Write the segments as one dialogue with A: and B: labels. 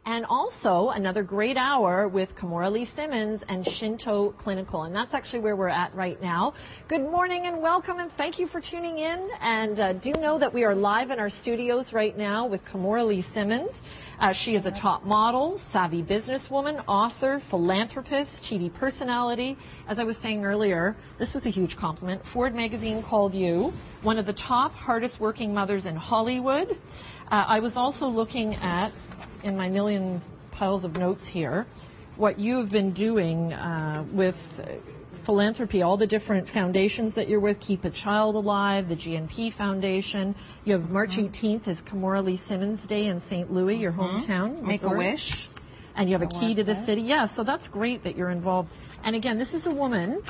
A: And also another great hour with Kimora Lee Simmons and Shinto Clinical. And that's actually where we're at right now. Good morning and welcome, and thank you for tuning in. And do know that we are live in our studios right now with Kimora Lee Simmons. She is a top model, savvy businesswoman, author, philanthropist, TV personality. As I was saying earlier, this was a huge compliment. Ford magazine called you one of the top hardest working mothers in Hollywood. I was also looking at, in my millions piles of notes here, what you've been doing with philanthropy, all the different foundations that you're with, Keep a Child Alive, the GNP Foundation. You have March 18th is Kimora Lee Simmons Day in St. Louis, your hometown.
B: Make a wish.
A: And you have a key to the city. Yeah, so that's great that you're involved. And again, this is a woman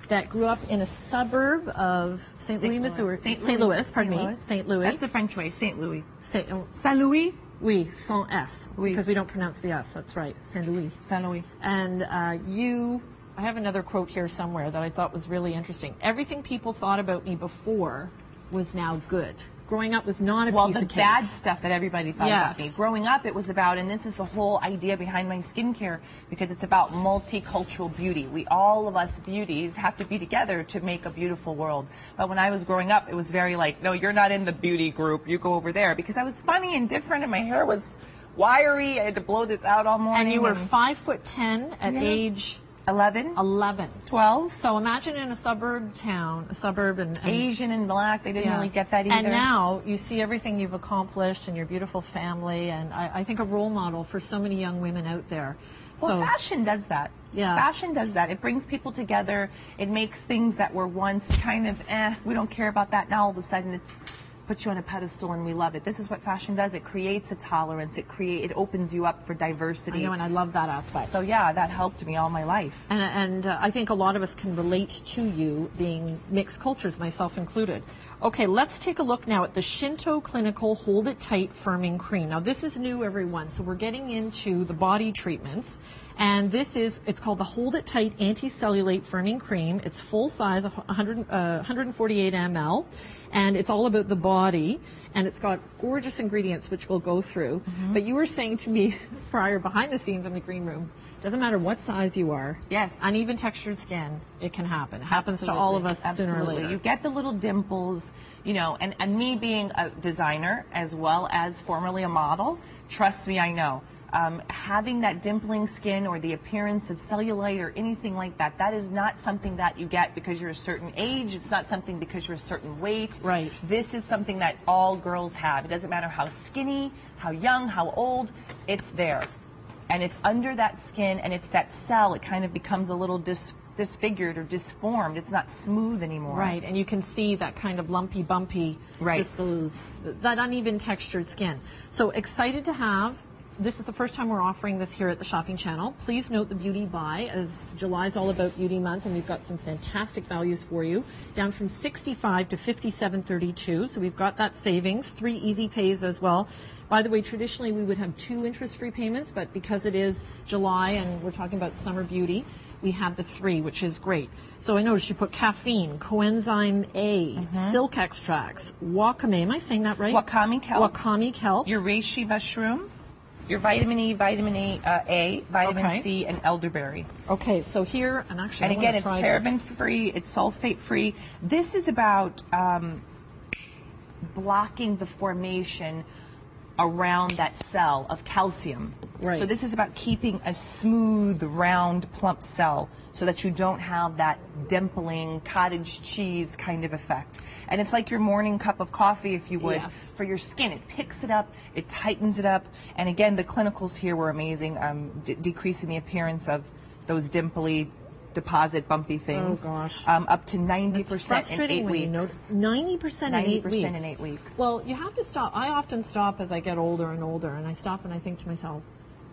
A: that grew up in a suburb of St. Louis, Missouri. St. Louis, pardon me. St. Louis.
B: That's the French way, St. Louis.
A: St.
B: Louis?
A: Oui, sans S.
B: Oui.
A: Because we don't pronounce the S, that's right. St. Louis.
B: St. Louis.
A: And I have another quote here somewhere that I thought was really interesting. Everything people thought about me before was now good. Growing up was not a piece of cake.
B: Well, the bad stuff that everybody thought about me. Growing up, it was about, and this is the whole idea behind my skincare, because it's about multicultural beauty. All of us beauties have to be together to make a beautiful world. But when I was growing up, it was very like, no, you're not in the beauty group. You go over there. Because I was funny and different, and my hair was wiry. I had to blow this out all morning.
A: And you were 5'10" at age
B: 11. 12.
A: So imagine in a suburb town, and
B: Asian and black, they didn't really get that either.
A: And now you see everything you've accomplished and your beautiful family, and I think a role model for so many young women out there.
B: Well, fashion does that.
A: Yeah.
B: Fashion does that. It brings people together. It makes things that were once kind of, we don't care about that. Now all of a sudden it's puts you on a pedestal and we love it. This is what fashion does. It creates a tolerance. It opens you up for diversity.
A: I know, and I love that aspect.
B: So yeah, that helped me all my life.
A: And I think a lot of us can relate to you being mixed cultures, myself included. Okay, let's take a look now at the Shinto Clinical Hold It Tight Firming Cream. Now this is new, everyone, so we're getting into the body treatments. And it's called the Hold It Tight Anti-Cellulite Firming Cream. It's full size, 148 ml. And it's all about the body, and it's got gorgeous ingredients, which we'll go through. But you were saying to me prior, behind the scenes in the green room, doesn't matter what size you are.
B: Yes.
A: Uneven textured skin, it can happen. It happens to all of us sooner or later.
B: You get the little dimples, you know, and me being a designer as well as formerly a model, trust me, I know. Having that dimpling skin or the appearance of cellulite or anything like that, that is not something that you get because you're a certain age. It's not something because you're a certain weight.
A: Right.
B: This is something that all girls have. It doesn't matter how skinny, how young, how old, it's there. And it's under that skin, and it's that cell. It kind of becomes a little disfigured or disformed. It's not smooth anymore.
A: Right, and you can see that kind of lumpy, bumpy, just that uneven textured skin. So excited to have. This is the first time we're offering this here at the Shopping Channel. Please note the beauty buy, as July is all about beauty month, and we've got some fantastic values for you, down from $65 to $57.32. So we've got that savings, 3 easy pays as well. By the way, traditionally we would have 2 interest-free payments, but because it is July and we're talking about summer beauty, we have the 3, which is great. So I noticed you put caffeine, coenzyme A, silk extracts, wakame. Am I saying that right?
B: Wakame kelp.
A: Wakame kelp.
B: Your reishi mushroom. Your vitamin E, vitamin A, vitamin C, and elderberry.
A: Okay, so here, and actually,
B: and again, it's paraben-free, it's sulfate-free. This is about blocking the formation around that cell of calcium.
A: Right.
B: So this is about keeping a smooth, round, plump cell so that you don't have that dimpling cottage cheese kind of effect. And it's like your morning cup of coffee, if you would, for your skin. It picks it up, it tightens it up. And again, the clinicals here were amazing, decreasing the appearance of those dimply, deposit bumpy things.
A: Oh gosh.
B: Up to 90% in 8 weeks.
A: 90% in 8 weeks.
B: 90% in 8 weeks.
A: Well, you have to stop. I often stop as I get older and older, and I stop and I think to myself,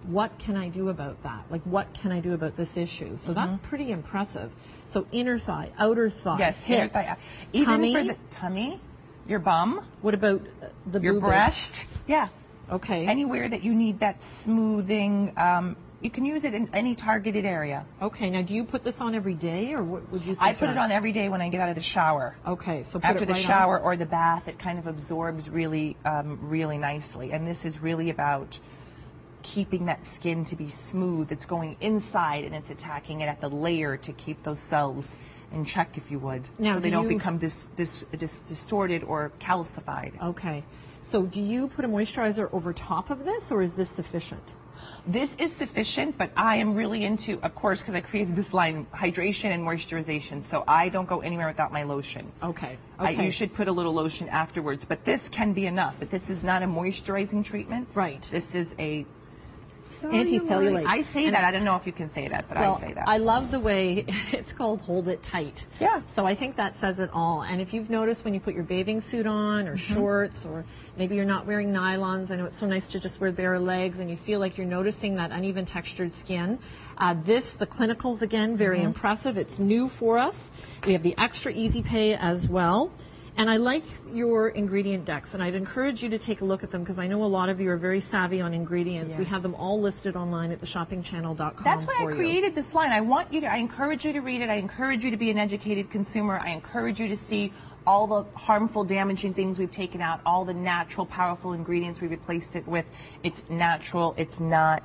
A: what can I do about that? Like, what can I do about this issue? So that's pretty impressive. So inner thigh, outer thigh,
B: yes,
A: hips,
B: inner thigh. Even
A: tummy,
B: for the tummy, your bum.
A: What about the
B: your
A: boobage?
B: breast? Yeah.
A: Okay.
B: Anywhere that you need that smoothing, you can use it in any targeted area.
A: Okay. Now, do you put this on every day, or what would you suggest?
B: I put it on every day when I get out of the shower.
A: Okay. So put
B: after
A: it right
B: the shower or the bath, it kind of absorbs really, really nicely. And this is really about keeping that skin to be smooth. It's going inside and it's attacking it at the layer to keep those cells in check, if you would,
A: now,
B: so they don't become distorted or calcified.
A: Okay. So do you put a moisturizer over top of this, or is this sufficient?
B: This is sufficient, but I am really into, of course, because I created this line, hydration and moisturization. So I don't go anywhere without my lotion.
A: Okay.
B: You should put a little lotion afterwards, but this can be enough. But this is not a moisturizing treatment.
A: Right.
B: This is a
A: anti-cellulite.
B: I say that. I don't know if you can say that, but
A: well,
B: I say that.
A: I love the way it's called Hold It Tight.
B: Yeah.
A: So I think that says it all. And if you've noticed when you put your bathing suit on or shorts, or maybe you're not wearing nylons, I know it's so nice to just wear bare legs and you feel like you're noticing that uneven textured skin. The clinicals, again, very impressive. It's new for us. We have the extra easy pay as well. And I like your ingredient decks, and I'd encourage you to take a look at them because I know a lot of you are very savvy on ingredients. Yes. We have them all listed online at theshoppingchannel.com.
B: That's why I created this line. I encourage you to read it. I encourage you to be an educated consumer. I encourage you to see all the harmful, damaging things we've taken out, all the natural, powerful ingredients we replaced it with. It's natural. It's not,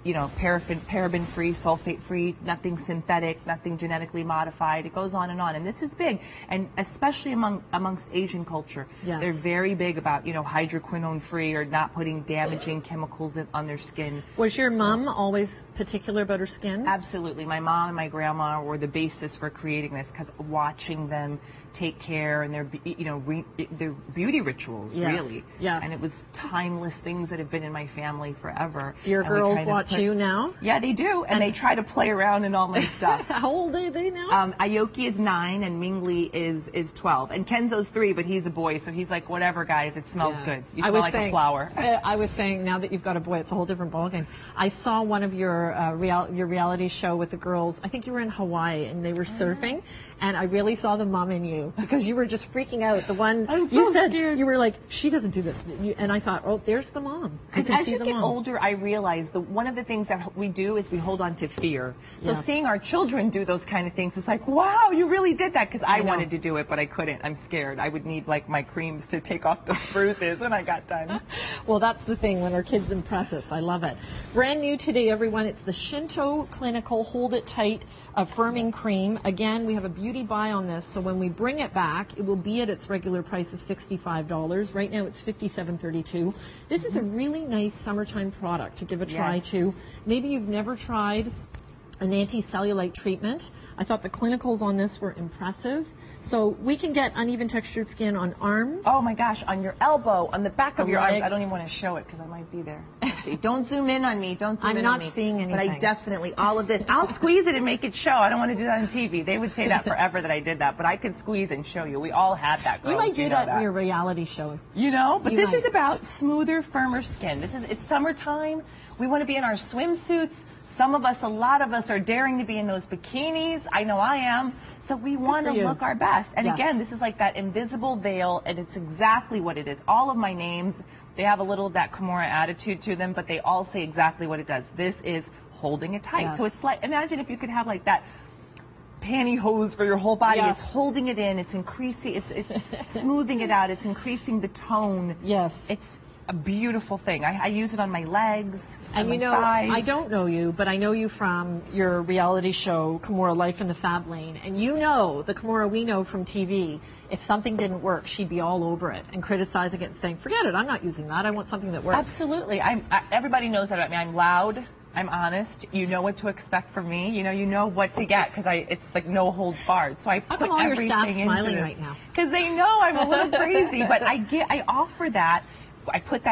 B: paraben-free, sulfate-free, nothing synthetic, nothing genetically modified. It goes on. And this is big, and especially amongst Asian culture.
A: Yes.
B: They're very big about, hydroquinone-free or not putting damaging chemicals on their skin.
A: Was your mom always particular about her skin?
B: Absolutely. My mom and my grandma were the basis for creating this because watching them take care and their beauty rituals, really.
A: Yes.
B: And it was timeless things that have been in my family forever.
A: Do your girls watch you now?
B: Yeah, they do, and they try to play around in all my stuff.
A: How old are they now?
B: Aoki is 9 and Mingli is 12. And Kenzo's 3, but he's a boy, so he's like, whatever, guys, it smells good. You smell like a flower.
A: I was saying, now that you've got a boy, it's a whole different ballgame. I saw one of your reality show with the girls. I think you were in Hawaii, and they were surfing, and I really saw the mom in you because you were just freaking out. The one you said, scared. You were like, she doesn't do this. And I thought, oh, there's the mom.
B: Because as you get older, I realized that one of the things that we do is we hold on to fear. So seeing our children do those kind of things, it's like, wow, you really did that. Because I wanted to do it, but I couldn't. I'm scared. I would need like my creams to take off those bruises when I got done.
A: Well, that's the thing when our kids impress us. I love it. Brand new today, everyone. It's the Shinto Clinical Hold It Tight Affirming Cream. Again, we have a beauty buy on this, so when we bring it back, it will be at its regular price of $65. Right now, it's $57.32. This is a really nice summertime product to give a try to. Maybe you've never tried an anti-cellulite treatment. I thought the clinicals on this were impressive. So we can get uneven textured skin on arms.
B: Oh my gosh, on your elbow, on the back of your
A: legs.
B: arms. I don't even want to show it because I might be there. Don't zoom in on me. Don't zoom in on me.
A: I'm not seeing anything.
B: But I definitely, all of this. I'll squeeze it and make it show. I don't want to do that on TV. They would say that forever that I did that, but I could squeeze and show you. We all had that, girls.
A: You might do that in your reality show.
B: But this is about smoother, firmer skin. It's summertime. We want to be in our swimsuits. Some of us, a lot of us are daring to be in those bikinis. I know I am. So we want to look our best. And again, this is like that invisible veil, and it's exactly what it is. All of my names, they have a little of that Kimura attitude to them, but they all say exactly what it does. This is holding it tight. So it's like, imagine if you could have like that pantyhose for your whole body. It's holding it in. It's increasing. It's smoothing it out. It's increasing the tone. It's a beautiful thing. I use it on my legs,
A: and
B: my thighs.
A: I don't know you, but I know you from your reality show, Kimura Life in the Fab Lane, and the Kimura we know from TV. If something didn't work, she'd be all over it and criticizing it and saying, forget it, I'm not using that. I want something that works.
B: Absolutely. Everybody knows that about me. I'm loud. I'm honest. You know what to expect from me. You know what to get because it's like no holds barred. So I put everything into this.
A: How come all your staff's smiling right now?
B: Because they know I'm a little crazy, but I offer that. I put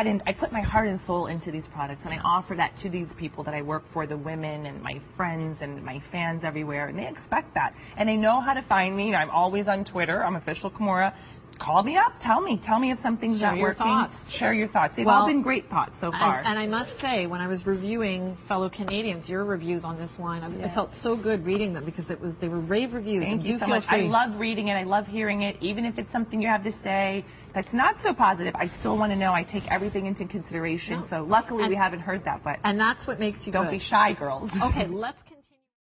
B: my heart and soul into these products, and I offer that to these people that I work for, the women and my friends and my fans everywhere, and they expect that. And they know how to find me. I'm always on Twitter. I'm official Kimura. Call me up. Tell me if something's not working. Share your thoughts. They've all been great thoughts so far.
A: And I must say, when I was reviewing fellow Canadians, your reviews on this line, I felt so good reading them because they were rave reviews.
B: Thank you so much. I love reading it. I love hearing it. Even if it's something you have to say that's not so positive, I still want to know. I take everything into consideration. So luckily we haven't heard that. And
A: that's what makes you
B: don't be shy, girls.
A: Okay, let's